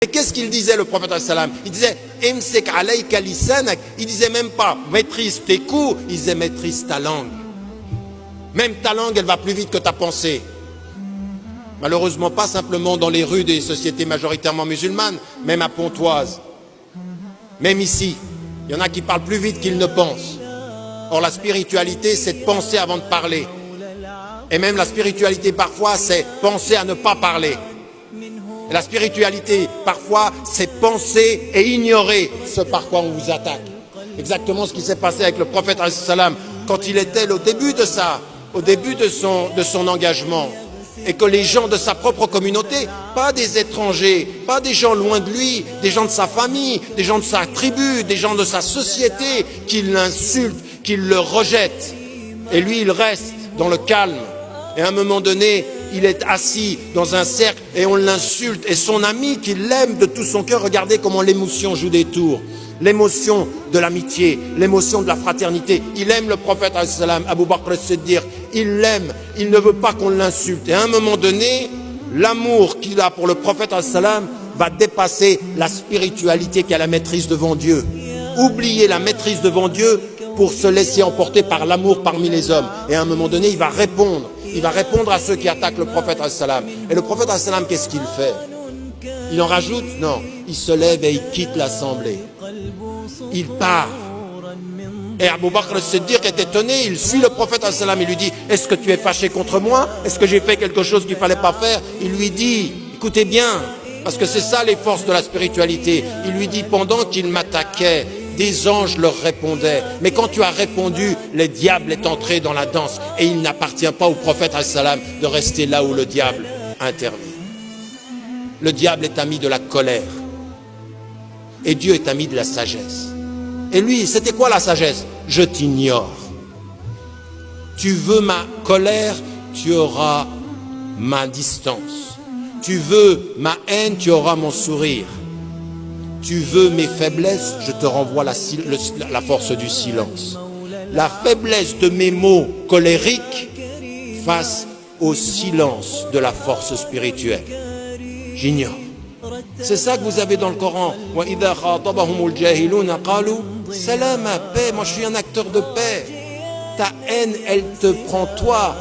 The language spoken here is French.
Et qu'est-ce qu'il disait le prophète sallam? Il disait Imsik alayka lisanak. Il disait même pas maîtrise tes coups, il disait maîtrise ta langue. Même ta langue, elle va plus vite que ta pensée. Malheureusement pas simplement dans les rues des sociétés majoritairement musulmanes, même à Pontoise, même ici, il y en a qui parlent plus vite qu'ils ne pensent. Or la spiritualité, c'est de penser avant de parler. Et même la spiritualité parfois, c'est penser à ne pas parler. Et la spiritualité, parfois, c'est penser et ignorer ce par quoi on vous attaque. Exactement ce qui s'est passé avec le prophète ﷺ quand il était au début de ça, au début de son engagement. Et que les gens de sa propre communauté, pas des étrangers, pas des gens loin de lui, des gens de sa famille, des gens de sa tribu, des gens de sa société, qui l'insultent, qui le rejettent. Et lui, il reste dans le calme. Et à un moment donné, il est assis dans un cercle et on l'insulte. Et son ami qui l'aime de tout son cœur, regardez comment l'émotion joue des tours. L'émotion de l'amitié, l'émotion de la fraternité. Il aime le prophète Abu Bakr as-Siddiq, il l'aime, il ne veut pas qu'on l'insulte. Et à un moment donné, l'amour qu'il a pour le prophète va dépasser la spiritualité qui a la maîtrise devant Dieu. Oublier la maîtrise devant Dieu pour se laisser emporter par l'amour parmi les hommes. Et à un moment donné, il va répondre. Il va répondre à ceux qui attaquent le prophète Et le prophète qu'est-ce qu'il fait? Il en rajoute? Non. Il se lève et il quitte l'assemblée. Il part. Et Abu Bakr as-Siddiq est étonné, il suit le prophète il lui dit, est-ce que tu es fâché contre moi? Est-ce que j'ai fait quelque chose qu'il ne fallait pas faire? Il lui dit, écoutez bien, parce que c'est ça les forces de la spiritualité. Il lui dit, pendant qu'il m'attaquait, des anges leur répondaient. Mais quand tu as répondu, le diable est entré dans la danse. Et il n'appartient pas au prophète de rester là où le diable intervient. Le diable est ami de la colère. Et Dieu est ami de la sagesse. Et lui, c'était quoi la sagesse? Je t'ignore. Tu veux ma colère, tu auras ma distance. Tu veux ma haine, tu auras mon sourire. Tu veux mes faiblesses, je te renvoie la force du silence. La faiblesse de mes mots colériques face au silence de la force spirituelle. J'ignore. C'est ça que vous avez dans le Coran. Salam, paix. Moi je suis un acteur de paix. Ta haine, elle te prend toi.